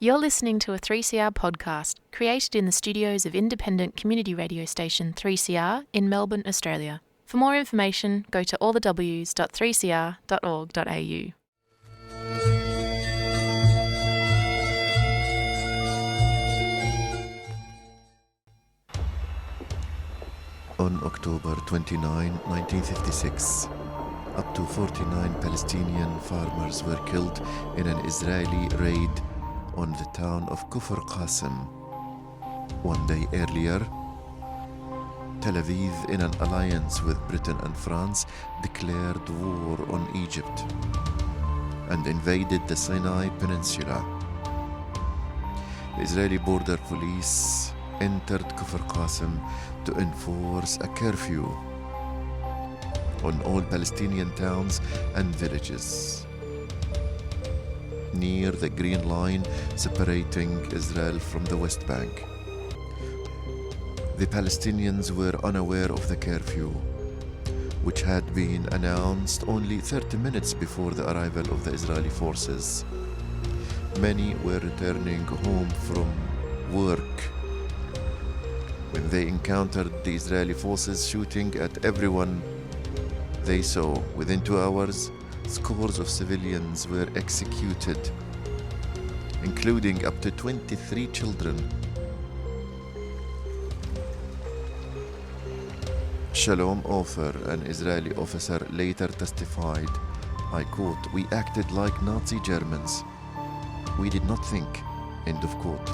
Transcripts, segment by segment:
You're listening to a 3CR podcast created in the studios of independent community radio station 3CR in Melbourne, Australia. For more information, go to allthews.3cr.org.au. On October 29, 1956, up to 49 Palestinian farmers were killed in an Israeli raid on the town of Kufr Qasim. One day earlier, Tel Aviv, in an alliance with Britain and France, declared war on Egypt and invaded the Sinai Peninsula. The Israeli border police entered Kufr Qasim to enforce a curfew on all Palestinian towns and villages near the Green Line separating Israel from the West Bank. The Palestinians were unaware of the curfew, which had been announced only 30 minutes before the arrival of the Israeli forces. Many were returning home from work when they encountered the Israeli forces shooting at everyone they saw. Within 2 hours, scores of civilians were executed, including up to 23 children. Shalom Ofer, an Israeli officer, later testified, I quote, "We acted like Nazi Germans. We did not think," end of quote.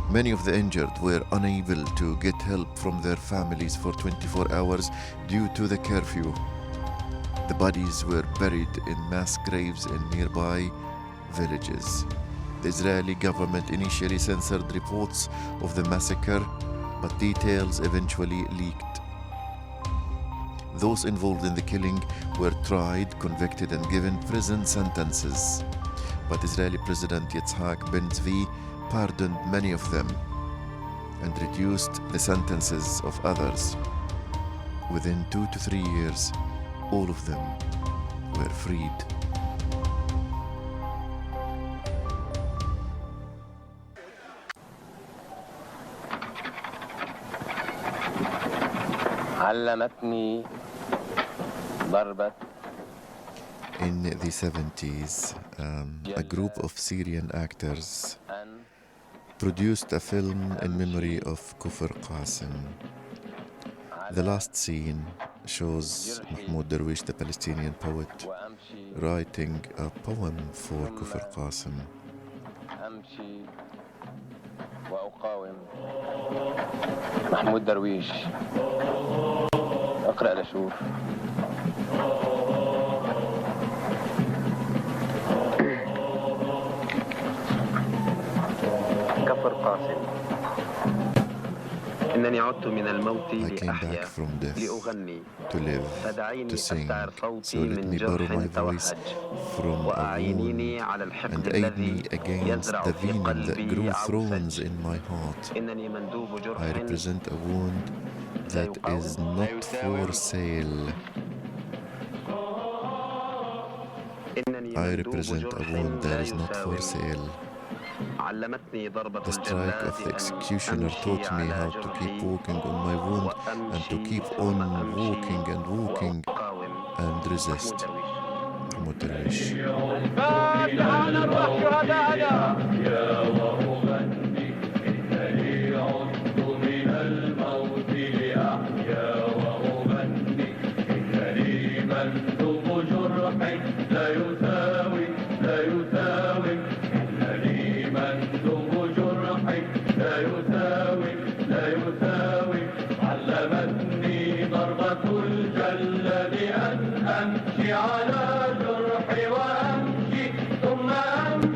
Many of the injured were unable to get help from their families for 24 hours due to the curfew. The bodies were buried in mass graves in nearby villages. The Israeli government initially censored reports of the massacre, but details eventually leaked. Those involved in the killing were tried, convicted, and given prison sentences. But Israeli President Yitzhak Ben Zvi pardoned many of them and reduced the sentences of others. Within 2 to 3 years, all of them were freed. In the 70s, a group of Syrian actors produced a film in memory of Kufr Qasim. The last scene shows Mahmoud Darwish, the Palestinian poet, writing a poem for Kufr Qasim. محمود درويش اقرأ لشوف كفر قاسم إنني عدت من الموت لأحيا لأغني فدعيني أستعر صوتي من جرح توهج وأعينيني على الحقد الذي يزرع في قلبي عوفج إنني مندوب جرح I represent a wound that is not for sale. I represent a wound that is not for sale. The strike of the executioner taught me how to keep walking on my wound and to keep on walking and walking and resist. Mahmoud Darwish. علمتني ضربة الجلد أن أمشي على جرحي وأمشي ثم أمشي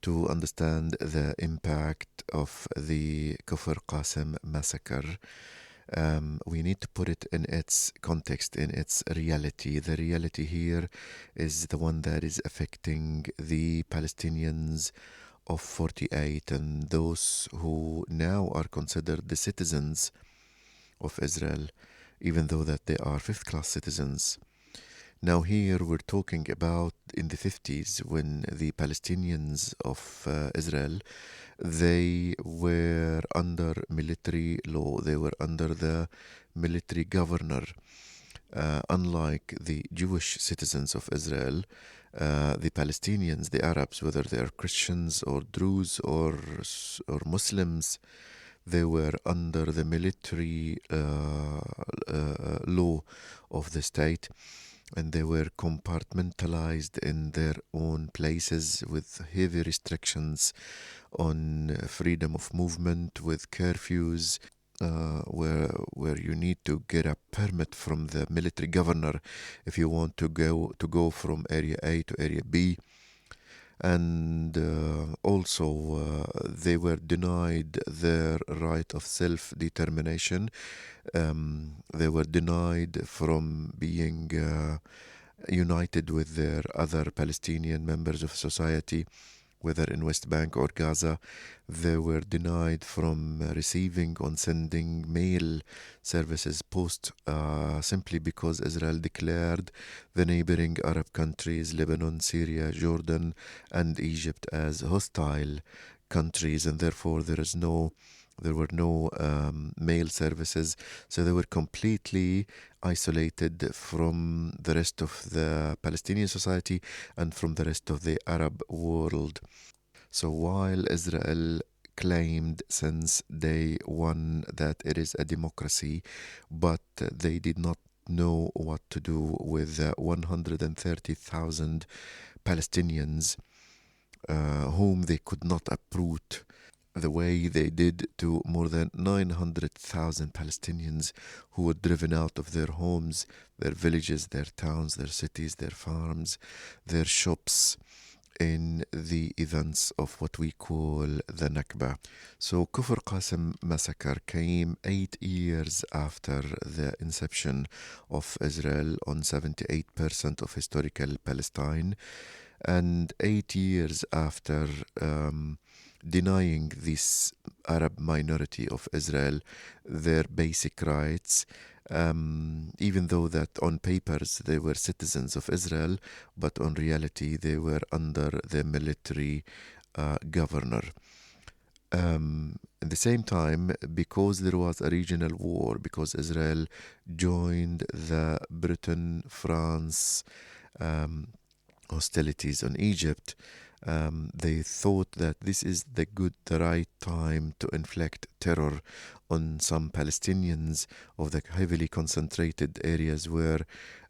to understand the impact of the Kufr Qasim massacre, we need to put it in its context, in its reality. The reality here is the one that is affecting the Palestinians of 48 and those who now are considered the citizens of Israel, even though that they are fifth-class citizens. Now here we're talking about in the 50s when the Palestinians of Israel, they were under military law. They were under the military governor. Unlike the Jewish citizens of Israel, the Palestinians, the Arabs, whether they are Christians or Druze or Muslims, they were under the military law of the state, and they were compartmentalized in their own places with heavy restrictions on freedom of movement, with curfews, where you need to get a permit from the military governor if you want to go from area A to area B. And also they were denied their right of self-determination. They were denied from being united with their other Palestinian members of society, whether in West Bank or Gaza. They were denied from receiving or sending mail services post simply because Israel declared the neighboring Arab countries, Lebanon, Syria, Jordan, and Egypt, as hostile countries, and therefore there were no mail services. So they were completely isolated from the rest of the Palestinian society and from the rest of the Arab world. So while Israel claimed since day one that it is a democracy, but they did not know what to do with 130,000 Palestinians whom they could not uproot the way they did to more than 900,000 Palestinians who were driven out of their homes, their villages, their towns, their cities, their farms, their shops, in the events of what we call the Nakba. So Kufr Qasim massacre came 8 years after the inception of Israel on 78% of historical Palestine, and 8 years after denying this Arab minority of Israel their basic rights, even though that on papers they were citizens of Israel, but on reality they were under the military governor. At the same time, because there was a regional war, because Israel joined the Britain-France hostilities on Egypt, they thought that this is the right time to inflict terror on some Palestinians of the heavily concentrated areas where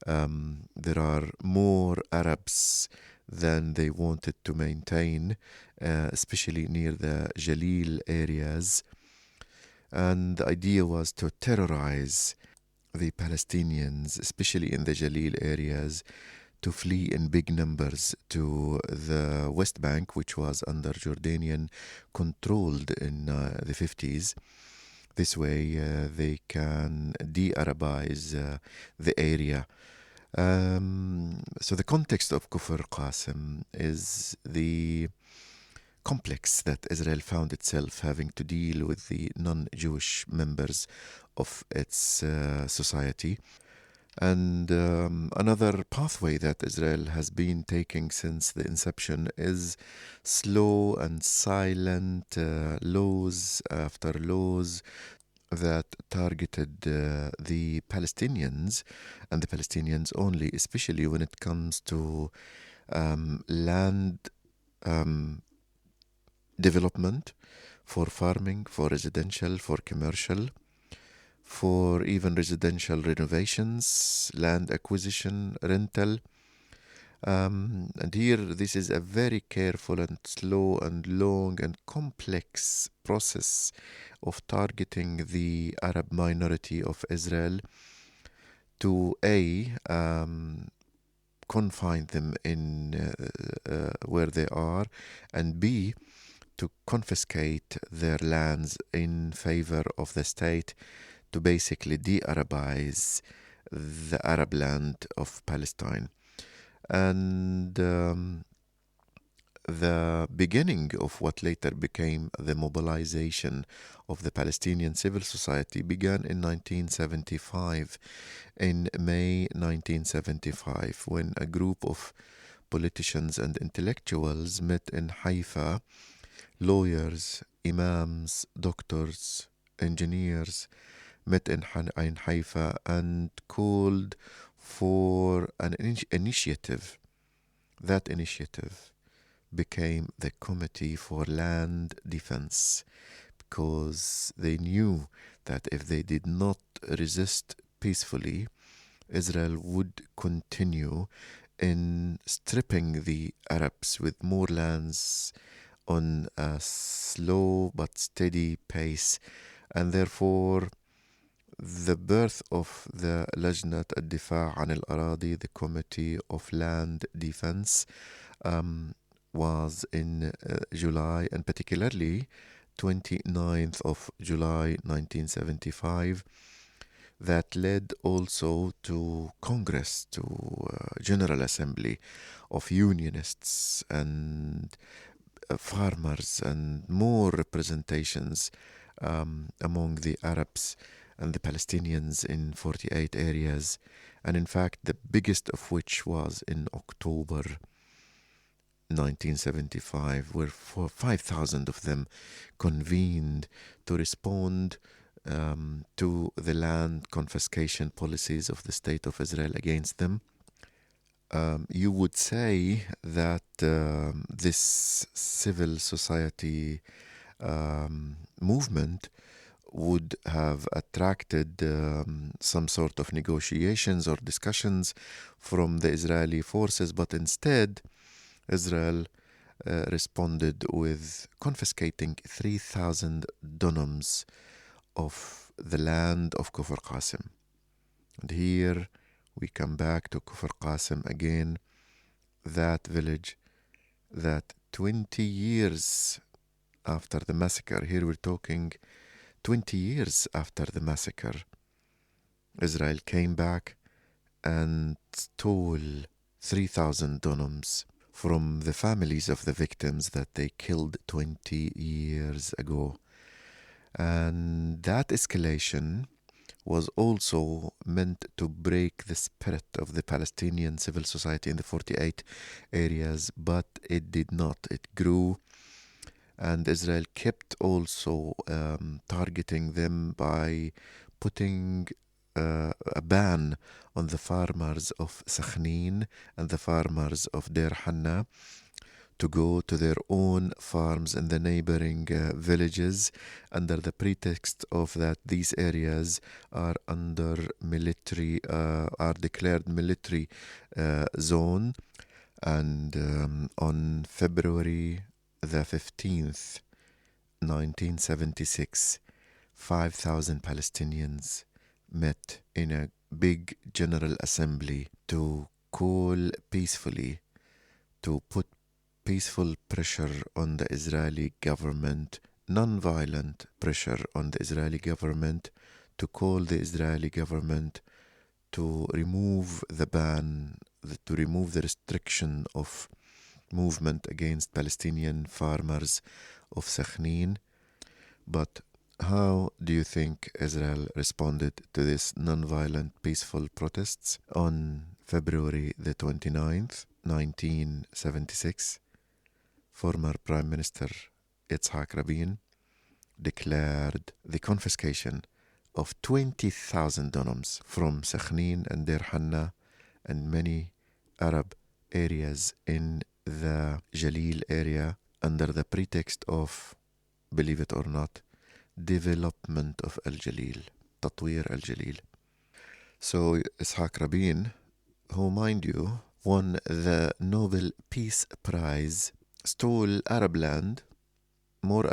there are more Arabs than they wanted to maintain, especially near the Jalil areas. And the idea was to terrorize the Palestinians, especially in the Jalil areas, to flee in big numbers to the West Bank, which was under Jordanian controlled in the 50s. This way they can de-Arabize the area. So the context of Kufr Qasim is the complex that Israel found itself having to deal with the non-Jewish members of its society. And another pathway that Israel has been taking since the inception is slow and silent laws after laws that targeted the Palestinians and the Palestinians only, especially when it comes to land development for farming, for residential, for commercial, for even residential renovations, land acquisition, rental. And here, this is a very careful and slow and long and complex process of targeting the Arab minority of Israel to confine them in where they are, and B, to confiscate their lands in favor of the state to basically de-Arabize the Arab land of Palestine. And the beginning of what later became the mobilization of the Palestinian civil society began in 1975, in May 1975, when a group of politicians and intellectuals met in Haifa, lawyers, imams, doctors, engineers, met in Haifa and called for an initiative. That initiative became the Committee for Land Defense, because they knew that if they did not resist peacefully, Israel would continue in stripping the Arabs with more lands on a slow but steady pace. And therefore, the birth of the Lajnat al-Difa' an al-Aradi, the Committee of Land Defense, was in July, and particularly 29th of July 1975, that led also to Congress, to General Assembly of Unionists and farmers, and more representations among the Arabs and the Palestinians in 48 areas, and in fact the biggest of which was in October 1975, where 5,000 of them convened to respond to the land confiscation policies of the State of Israel against them. You would say that this civil society movement would have attracted some sort of negotiations or discussions from the Israeli forces, but instead Israel responded with confiscating 3,000 dunams of the land of Kufr Qasim. And here we come back to Kufr Qasim again, that village that 20 years after the massacre, here we're talking 20 years after the massacre, Israel came back and stole 3,000 dunams from the families of the victims that they killed 20 years ago. And that escalation was also meant to break the spirit of the Palestinian civil society in the 48 areas, but it did not. It grew, and Israel kept also targeting them by putting a ban on the farmers of Sakhnin and the farmers of Deir Hanna to go to their own farms in the neighboring villages, under the pretext of that these areas are under military, are declared military zone. And on February the 15th, 1976, 5,000 Palestinians met in a big general assembly to call peacefully, to put peaceful pressure on the Israeli government, non-violent pressure on the Israeli government, to call the Israeli government to remove the ban, to remove the restriction of movement against Palestinian farmers of Sakhnin. But how do you think Israel responded to this non-violent peaceful protests? On February the 29th, 1976, former Prime Minister Yitzhak Rabin declared the confiscation of 20,000 dunams from Sakhnin and Deir Hanna and many Arab areas in the Jalil area, under the pretext of, believe it or not, development of Al-Jalil, Tatwir Al-Jalil. So Yitzhak Rabin, who, mind you, won the Nobel Peace Prize, stole Arab land, more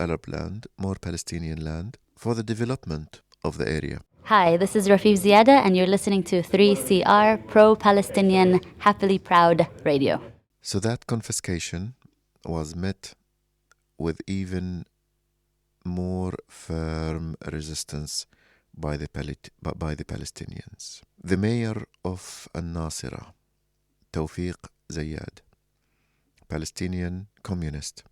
Palestinian land, for the development of the area. Hi, this is Rafif Ziada, and you're listening to 3CR, pro-Palestinian, happily proud radio. So that confiscation was met with even more firm resistance by the Palestinians. The mayor of Al-Nasira, Tawfiq Zayyad, Palestinian communist,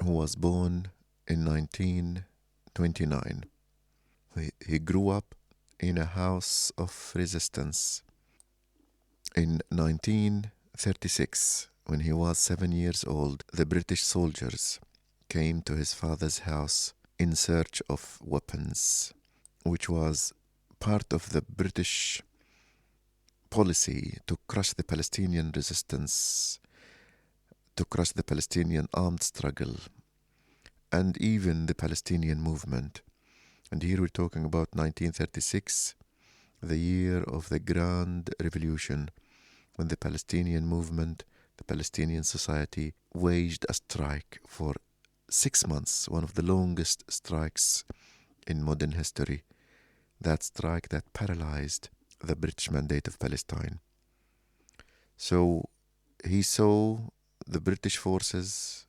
who was born in 1929. He grew up in a house of resistance. In 1936, when he was 7 years old, the British soldiers came to his father's house in search of weapons, which was part of the British policy to crush the Palestinian resistance, to crush the Palestinian armed struggle, and even the Palestinian movement. And here we're talking about 1936, the year of the Grand Revolution, when the Palestinian movement, the Palestinian society, waged a strike for 6 months, one of the longest strikes in modern history. That strike that paralyzed the British Mandate of Palestine. So he saw the British forces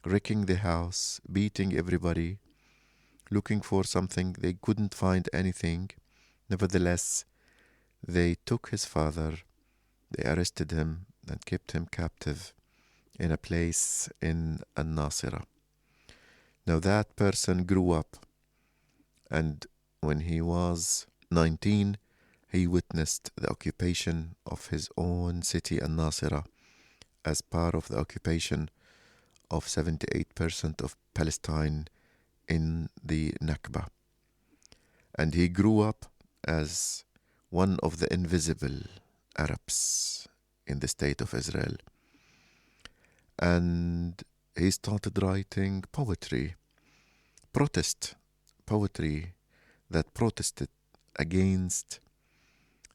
wrecking the house, beating everybody, looking for something. They couldn't find anything. Nevertheless, they took his father, they arrested him and kept him captive in a place in Al-Nasira. Now that person grew up, and when he was 19, he witnessed the occupation of his own city, Al-Nasira, as part of the occupation of 78% of Palestine in the Nakba. And he grew up as one of the invisible Arabs in the state of Israel. And he started writing poetry, protest poetry that protested against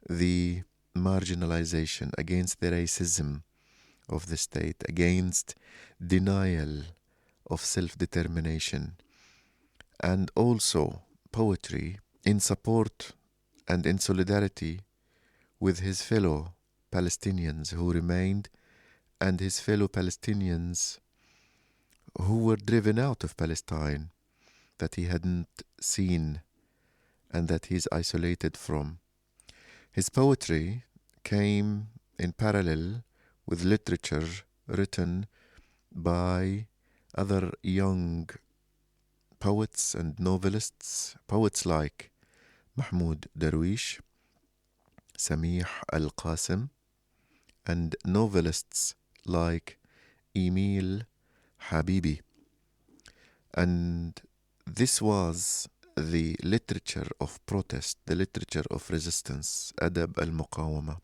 the marginalization, against the racism of the state, against denial of self-determination, and also poetry in support and in solidarity with his fellow Palestinians who remained, and his fellow Palestinians who were driven out of Palestine, that he hadn't seen and that he's isolated from. His poetry came in parallel with literature written by other young poets and novelists, poets like Mahmoud Darwish, Samih Al-Qasim, and novelists like Emil Habibi. And this was the literature of protest, the literature of resistance, Adab al-Muqawama.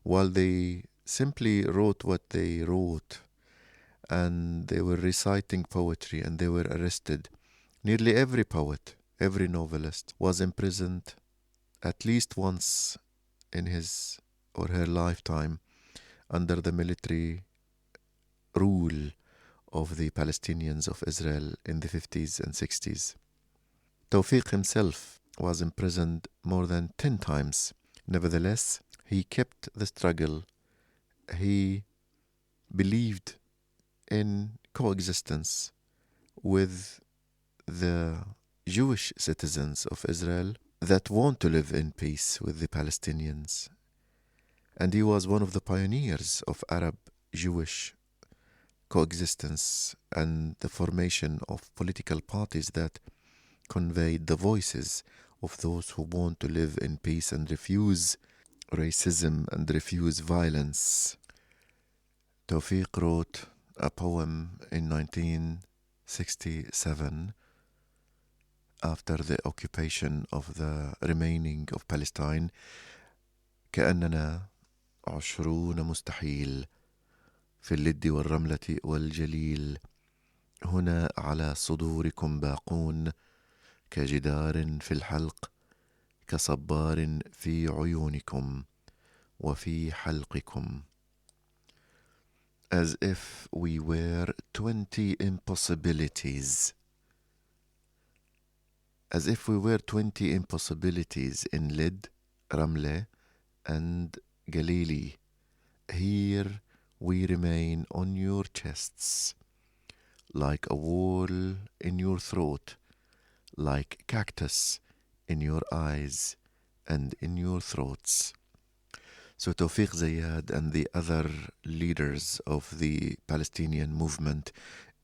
While they simply wrote what they wrote, and they were reciting poetry and they were arrested, nearly every poet, every novelist was imprisoned at least once in his or her lifetime under the military rule of the Palestinians of Israel in the 50s and 60s. Tawfiq himself was imprisoned more than 10 times. Nevertheless, he kept the struggle. He believed in coexistence with the Jewish citizens of Israel that want to live in peace with the Palestinians. And he was one of the pioneers of Arab-Jewish coexistence and the formation of political parties that conveyed the voices of those who want to live in peace and refuse racism and refuse violence. Tawfiq wrote a poem in 1967 after the occupation of the remaining of Palestine. كأننا 20 مستحيل في اللد والرملة والجليل هنا على صدوركم باقون كجدار في الحلق كصبار في عيونكم وفي حلقكم. As if we were 20 impossibilities as if we were 20 impossibilities in Lid, Ramle, and Galilee. Here we remain on your chests, like a wall in your throat, like cactus in your eyes and in your throats. So Tawfiq Zayad and the other leaders of the Palestinian movement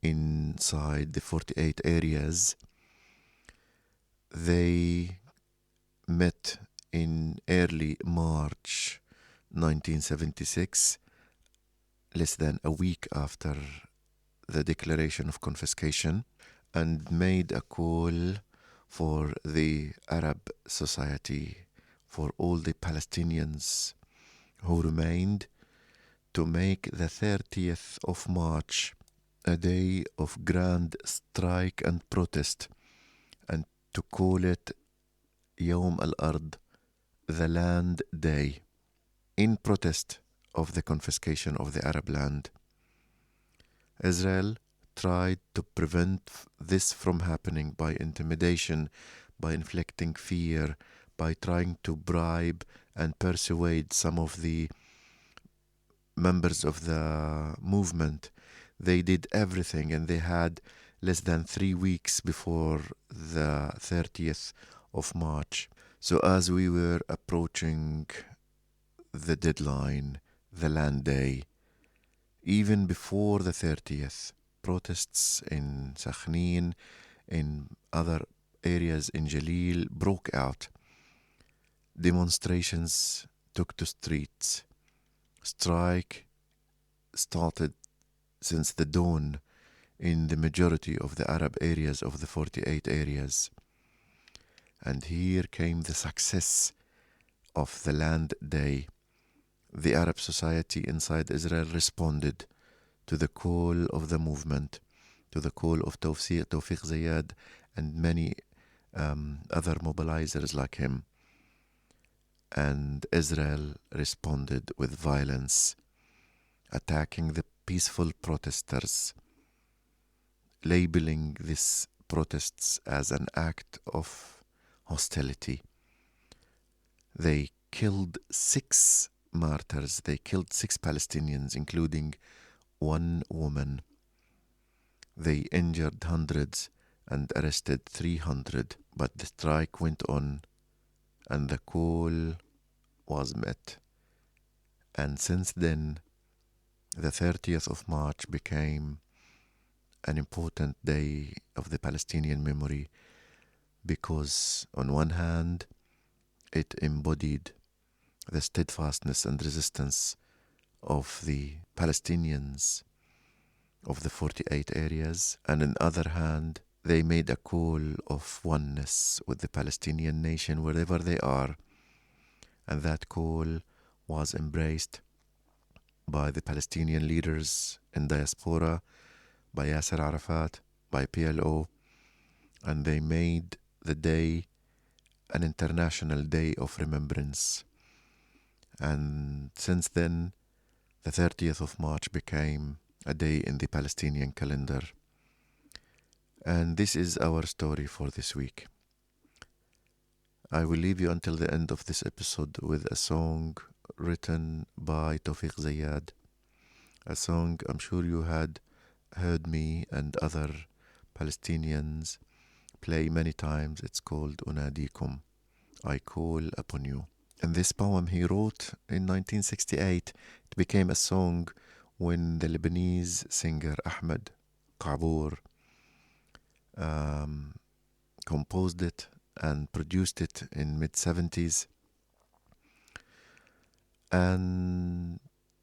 inside the 48 areas, they met in early March 1976, less than a week after the declaration of confiscation, and made a call for the Arab society, for all the Palestinians who remained, to make the 30th of March a day of grand strike and protest, and to call it Yawm al-Ard, the Land Day, in protest of the confiscation of the Arab land. Israel tried to prevent this from happening by intimidation, by inflicting fear, by trying to bribe and persuade some of the members of the movement. They did everything, and they had less than 3 weeks before the 30th of March. So as we were approaching the deadline, the Land Day, even before the 30th, protests in Sakhnin, in other areas in Jalil, broke out. Demonstrations took to streets. Strike started since the dawn in the majority of the Arab areas of the 48 areas. And here came the success of the Land Day. The Arab society inside Israel responded to the call of the movement, to the call of Tawfiq Zayad and many other mobilizers like him. And Israel responded with violence, attacking the peaceful protesters, labeling these protests as an act of hostility. They killed 6 martyrs. They killed 6 Palestinians, including 1 woman. They injured hundreds and arrested 300. But the strike went on, and the call was met. And since then, the 30th of March became an important day of the Palestinian memory, because on one hand, it embodied the steadfastness and resistance of the Palestinians of the 48 areas, and on the other hand, they made a call of oneness with the Palestinian nation wherever they are, and that call was embraced by the Palestinian leaders in diaspora, by Yasser Arafat, by PLO, and they made the day an international day of remembrance. And since then, the 30th of March became a day in the Palestinian calendar. And this is our story for this week. I will leave you until the end of this episode with a song written by Tawfiq Zayad, a song I'm sure you had heard me and other Palestinians play many times. It's called Unadikum, I Call Upon You. And this poem he wrote in 1968. It became a song when the Lebanese singer Ahmed Qabour composed it and produced it in mid-70s. And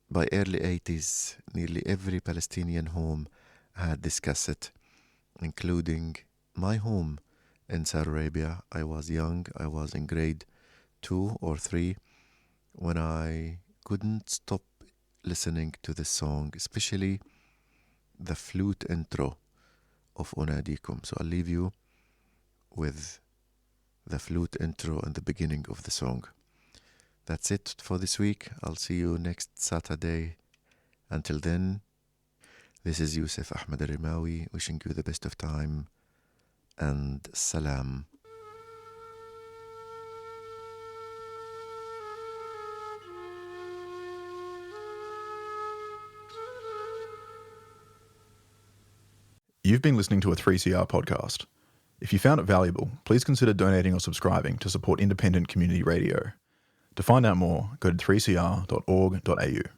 by early 80s, nearly every Palestinian home had this cassette, including my home in Saudi Arabia. I was young. I was in grade 2 or 3 when I couldn't stop listening to this song, especially the flute intro of Unadikum. So I'll leave you with the flute intro and the beginning of the song. That's it for this week. I'll see you next Saturday. Until then, this is Yusuf Ahmed Al-Rimawi wishing you the best of time, and salam. You've been listening to a 3CR podcast. If you found it valuable, please consider donating or subscribing to support independent community radio. To find out more, go to 3cr.org.au.